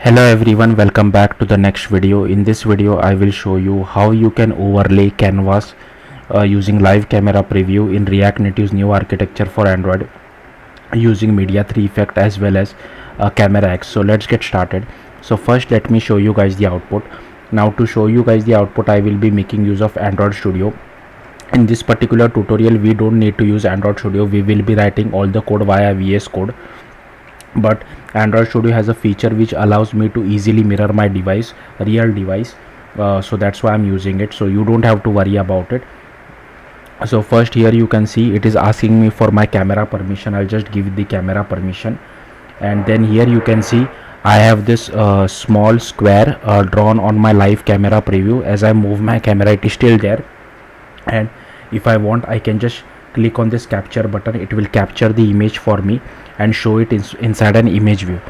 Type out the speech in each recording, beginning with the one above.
Hello everyone, welcome back to the next video. In this video I will show you how you can overlay canvas using live camera preview in React Native's new architecture for Android using Media 3 effect as well as CameraX. So let's get started. So first let me show you guys the output. Now to show you guys the output, I will be making use of Android Studio. In this particular tutorial we don't need to use Android Studio. We will be writing all the code via VS Code, but Android Studio has a feature which allows me to easily mirror my real device, so that's why I'm using it, so you don't have to worry about it. So first here you can see it is asking me for my camera permission. I'll just give the camera permission, and then here you can see I have this small square drawn on my live camera preview. As I move my camera, it is still there, and if I want, I can just click on this capture button. It will capture the image for me and show it inside an image view.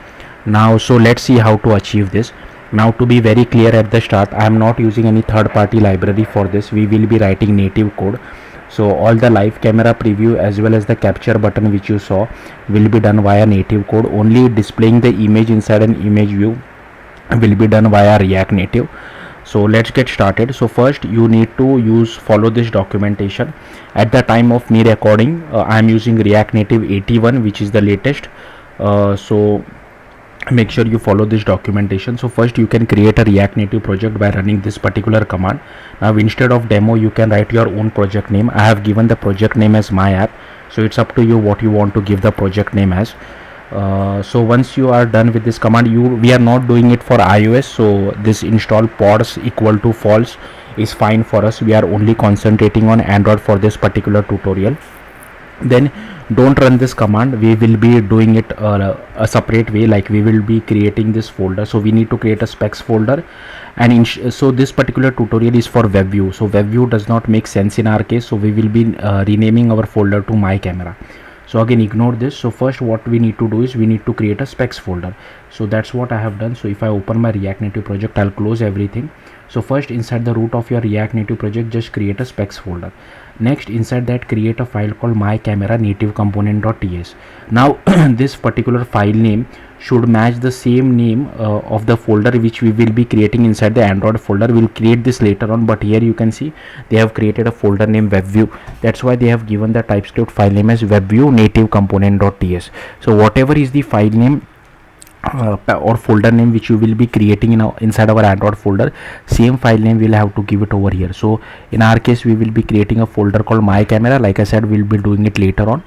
Now so let's see how to achieve this. Now to be very clear at the start, I am not using any third-party library for this. We will be writing native code. So all the live camera preview as well as the capture button which you saw will be done via native code. Only displaying the image inside an image view will be done via React Native. So let's get started. So first you need to follow this documentation. At the time of me recording, I am using React Native 81, which is the latest. So make sure you follow this documentation. So first you can create a React Native project by running this particular command. Now instead of demo, you can write your own project name. I have given the project name as my app, so it's up to you what you want to give the project name as. So once you are done with this command, we are not doing it for iOS, so this install pods equal to false is fine for us. We are only concentrating on Android for this particular tutorial. Then don't run this command. We will be doing it a separate way, like we will be creating this folder. So we need to create a specs folder, and so this particular tutorial is for WebView. So WebView does not make sense in our case, so we will be renaming our folder to My Camera. So again, ignore this. So first what we need to do is we need to create a specs folder. So that's what I have done. So if I open my React Native project, I'll close everything. So first inside the root of your React Native project, just create a specs folder. Next inside that, create a file called my camera native component.ts. Now this particular file name should match the same name of the folder which we will be creating inside the Android folder. We'll create this later on, but here you can see they have created a folder named WebView. That's why they have given the TypeScript file name as WebView native component.ts. So whatever is the file name or folder name which you will be creating inside our Android folder, same file name we'll have to give it over here. So in our case, we will be creating a folder called My Camera. Like I said, we'll be doing it later on.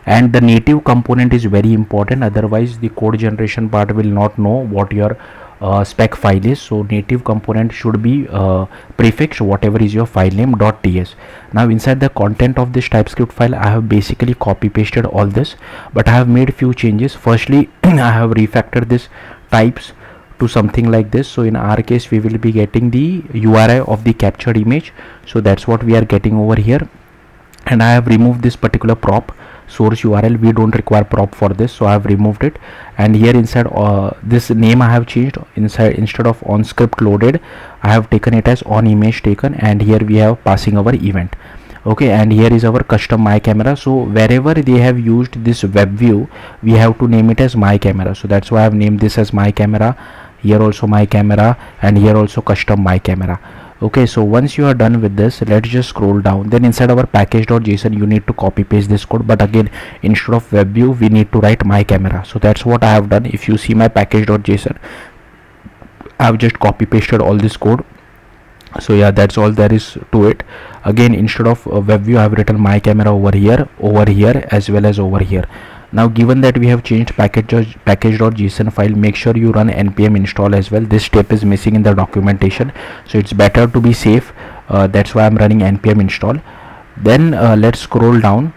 And the native component is very important, otherwise the code generation part will not know what your spec file is. So native component should be prefixed whatever is your file name .ts. Now inside the content of this TypeScript file, I have basically copy pasted all this, but I have made few changes. Firstly, I have refactored this types to something like this. So in our case, we will be getting the URI of the captured image. So that's what we are getting over here. And I have removed this particular prop source URL. We don't require prop for this, so I have removed it. And here inside this name I have changed. Inside, instead of on script loaded, I have taken it as on image taken, and here we have passing our event. Okay, and here is our custom My Camera. So wherever they have used this WebView, we have to name it as My Camera. So that's why I have named this as My Camera. Here also My Camera, and here also custom My Camera. Okay, so once you are done with this, let's just scroll down. Then inside our package.json, you need to copy paste this code, but again, instead of WebView, we need to write My Camera. So that's what I have done. If you see my package.json, I have just copy pasted all this code. So yeah, that's all there is to it. Again, instead of WebView, I have written My Camera over here, as well as over here. Now given that we have changed package.json file, make sure you run npm install as well. This step is missing in the documentation, so it's better to be safe. That's why I'm running npm install. Then let's scroll down.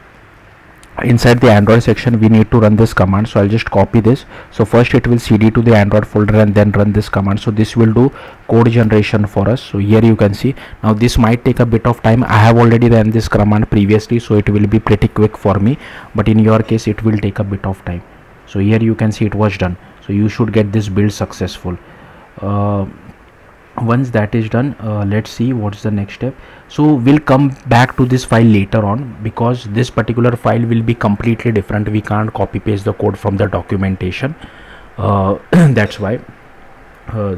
Inside the Android section, we need to run this command. So I'll just copy this. So first it will cd to the Android folder and then run this command. So this will do code generation for us. So here you can see, now this might take a bit of time. I have already run this command previously, so it will be pretty quick for me, but in your case it will take a bit of time. So here you can see it was done. So you should get this build successful. Once that is done, let's see what's the next step. So we'll come back to this file later on, because this particular file will be completely different. We can't copy paste the code from the documentation. That's why.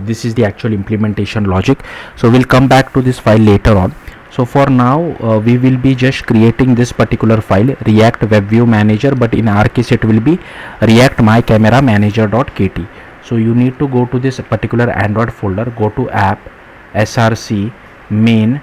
this is the actual implementation logic. So we'll come back to this file later on. So for now we will be just creating this particular file, React Web View Manager, but in our case it will be React My Camera Manager.kt. So you need to go to this particular Android folder, go to app, src, main,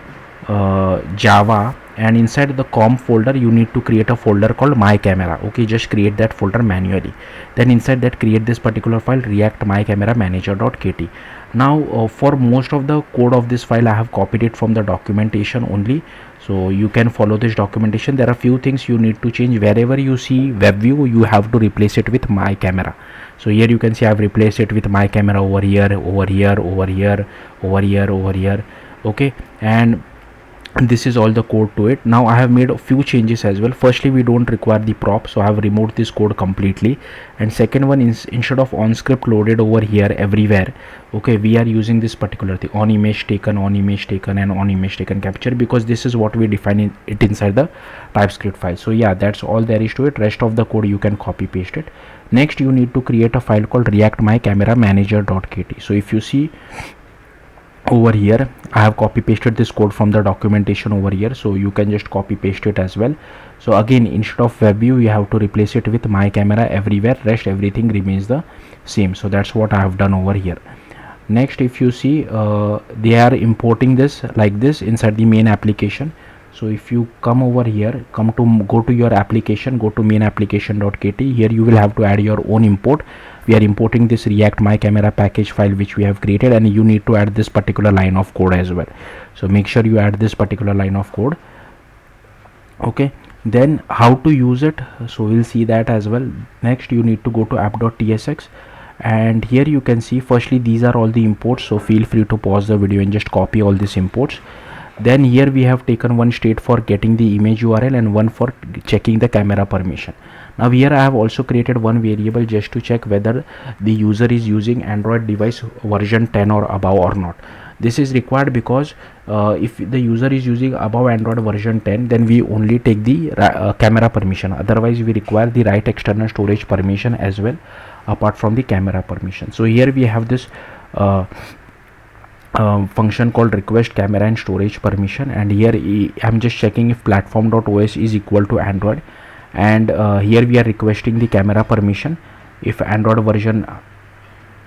java, and inside the com folder you need to create a folder called My Camera. Okay, just create that folder manually. Then inside that create this particular file, React My Camera Manager.kt. Now for most of the code of this file I have copied it from the documentation only, so you can follow this documentation. There are few things you need to change. Wherever you see web view, you have to replace it with My Camera. So here you can see I have replaced it with My Camera over here, over here, over here, over here, over here. Okay, and this is all the code to it. Now I have made a few changes as well. Firstly, we don't require the prop, so I have removed this code completely. And second one is, instead of on script loaded over here everywhere, okay, we are using this particular thing, on image taken, on image taken, and on image taken capture, because this is what we define it inside the TypeScript file. So yeah, that's all there is to it. Rest of the code you can copy paste it. Next you need to create a file called React My Camera Manager.kt. So if you see over here, I have copy pasted this code from the documentation over here, so you can just copy paste it as well. So again, instead of web view you have to replace it with My Camera everywhere, rest everything remains the same. So that's what I have done over here. Next, if you see they are importing this like this inside the main application. So if you come over here, go to your application, go to main application.kt. here you will have to add your own import. We are importing this React My Camera package file which we have created, and you need to add this particular line of code as well. So make sure you add this particular line of code. Okay, then how to use it, so we'll see that as well. Next you need to go to app.tsx, and here you can see firstly these are all the imports, so feel free to pause the video and just copy all these imports. Then here we have taken one state for getting the image URL and one for checking the camera permission. Now here I have also created one variable just to check whether the user is using Android device version 10 or above or not. This is required because if the user is using above Android version 10, then we only take the camera permission. Otherwise we require the write external storage permission as well apart from the camera permission. So here we have this function called request camera and storage permission, and here I'm just checking if platform.os is equal to Android, and here we are requesting the camera permission if Android version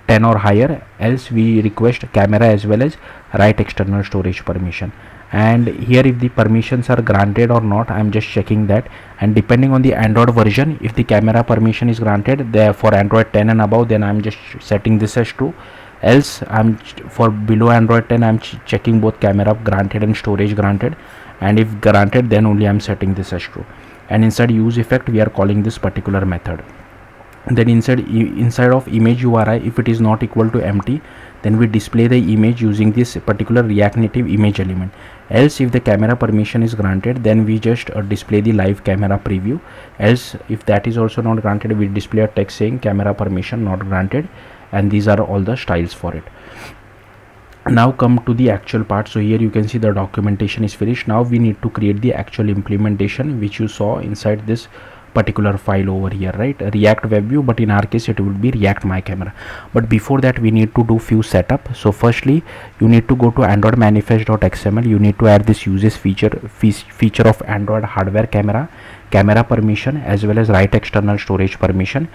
10 or higher, else we request camera as well as write external storage permission. And here if the permissions are granted or not, I'm just checking that, and depending on the Android version, if the camera permission is granted there for Android 10 and above, then I'm just setting this as true. Else I'm for below Android 10 I'm checking both camera granted and storage granted, and if granted then only I'm setting this as true. And inside use effect we are calling this particular method. Then inside of image URI, if it is not equal to empty, then we display the image using this particular React Native image element. Else if the camera permission is granted, then we just display the live camera preview. Else if that is also not granted, we display a text saying camera permission not granted, and these are all the styles for it. Now come to the actual part. So here you can see the documentation is finished. Now we need to create the actual implementation which you saw inside this particular file over here, right? React Web View, but in our case it will be React My Camera. But before that we need to do few setup. So firstly you need to go to Android manifest.xml. you need to add this uses feature of Android hardware camera permission as well as write external storage permission.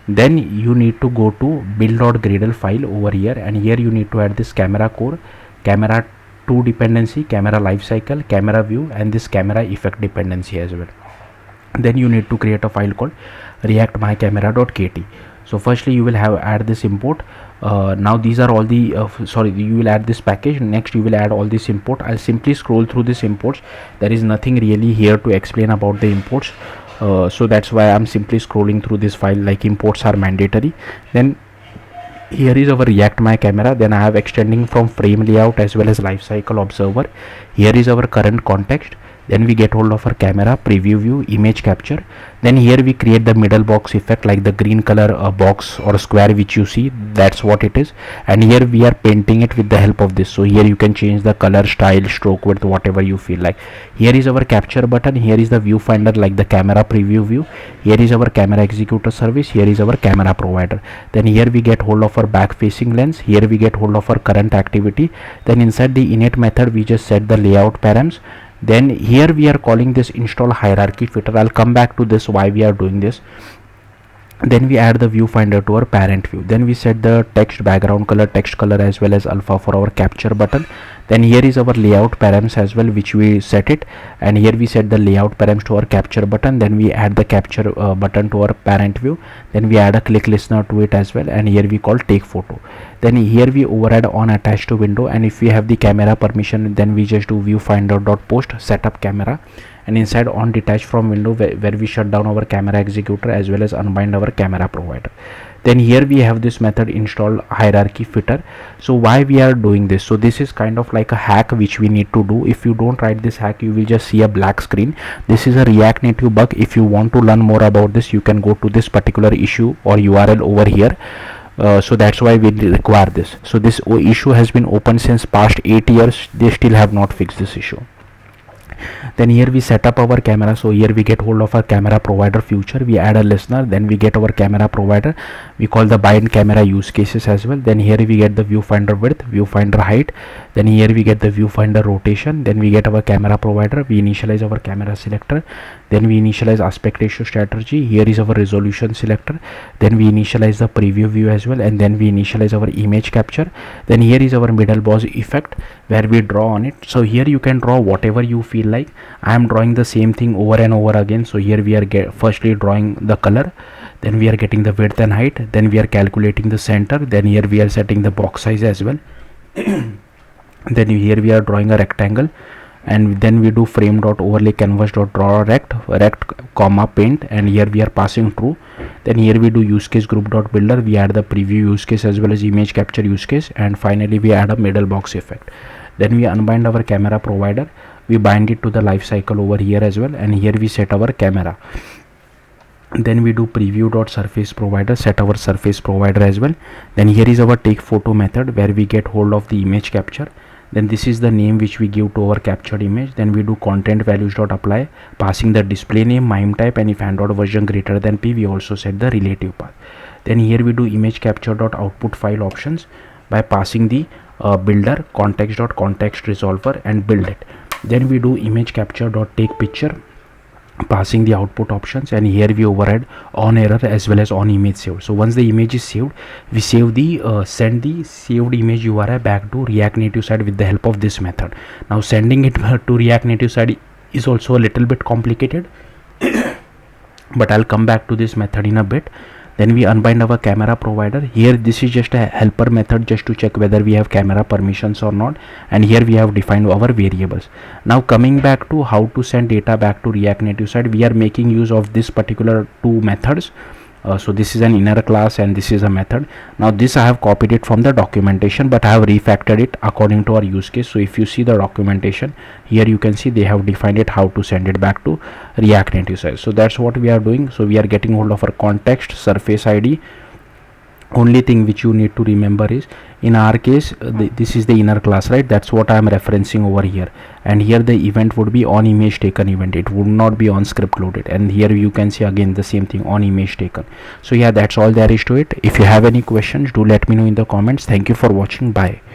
Then you need to go to build.gradle file over here, and here you need to add this camera core, camera 2 dependency, camera lifecycle, camera view, and this camera effect dependency as well. Then you need to create a file called React My Camera.kt. So firstly you will add this import. Now these are all the you will add this package. Next you will add all this import. I'll simply scroll through this imports. There is nothing really here to explain about the imports. So that's why I'm simply scrolling through this file, like imports are mandatory. Then here is our React My Camera. Then I have extending from frame layout as well as lifecycle observer. Here is our current context. Then we get hold of our camera preview view, image capture. Then here we create the middle box effect, like the green color box or square which you see, that's what it is. And here we are painting it with the help of this. So here you can change the color, style, stroke width, whatever you feel like. Here is our capture button, here is the viewfinder, like the camera preview view. Here is our camera executor service, here is our camera provider. Then here we get hold of our back facing lens, here we get hold of our current activity. Then inside the init method we just set the layout params. Then here we are calling this install hierarchy filter. I'll come back to this why we are doing this. Then we add the viewfinder to our parent view. Then we set the text background color, text color as well as alpha for our capture button. Then here is our layout params as well, which we set it, and here we set the layout params to our capture button. Then we add the capture button to our parent view. Then we add a click listener to it as well, and here we call take photo. Then here we override on attach to window, and if we have the camera permission, then we just do viewfinder.post setup camera, and inside on detach from window where we shut down our camera executor as well as unbind our camera provider. Then here we have this method install hierarchy filter. So why we are doing this? So this is kind of like a hack which we need to do. If you don't write this hack, you will just see a black screen. This is a React Native bug. If you want to learn more about this, you can go to this particular issue or URL over here. So that's why we require this. So this issue has been open since past 8 years. They still have not fixed this issue. Then here we set up our camera. So here we get hold of our camera provider feature, we add a listener, then we get our camera provider, we call the bind camera use cases as well. Then here we get the viewfinder width, viewfinder height, then here we get the viewfinder rotation, then we get our camera provider, we initialize our camera selector, then we initialize aspect ratio strategy, here is our resolution selector, then we initialize the preview view as well, and then we initialize our image capture. Then here is our middle box effect where we draw on it. So here you can draw whatever you feel like. I am drawing the same thing over and over again. So here we are firstly drawing the color, then we are getting the width and height, then we are calculating the center, then here we are setting the box size as well. Then here we are drawing a rectangle, and then we do frame dot overlay canvas dot draw rect comma paint, and here we are passing true. Then here we do use case group dot builder, we add the preview use case as well as image capture use case, and finally we add a middle box effect. Then we unbind our camera provider, we bind it to the life cycle over here as well, and here we set our camera. Then we do preview dot surface provider, set our surface provider as well. Then here is our take photo method where we get hold of the image capture. Then this is the name which we give to our captured image. Then we do content values dot apply, passing the display name, MIME type, and if Android version greater than P, we also set the relative path. Then here we do image capture dot output file options by passing the builder context dot context resolver and build it. Then we do image capture dot take picture, passing the output options, and here we override on error as well as on image saved. So once the image is saved, we save the send the saved image URI back to React Native side with the help of this method. Now sending it to React Native side is also a little bit complicated but I'll come back to this method in a bit. Then we unbind our camera provider. Here this is just a helper method just to check whether we have camera permissions or not, and here we have defined our variables. Now coming back to how to send data back to React Native side, we are making use of this particular two methods. So this is an inner class and this is a method. Now this I have copied it from the documentation, but I have refactored it according to our use case. So if you see the documentation here, you can see they have defined it how to send it back to React Native side. So that's what we are doing. So we are getting hold of our context, surface ID. Only thing which you need to remember is, in our case this is the inner class, right? That's what I am referencing over here, and here the event would be on image taken event, it would not be on script loaded, and here you can see again the same thing, on image taken. So yeah, that's all there is to it. If you have any questions, do let me know in the comments. Thank you for watching. Bye.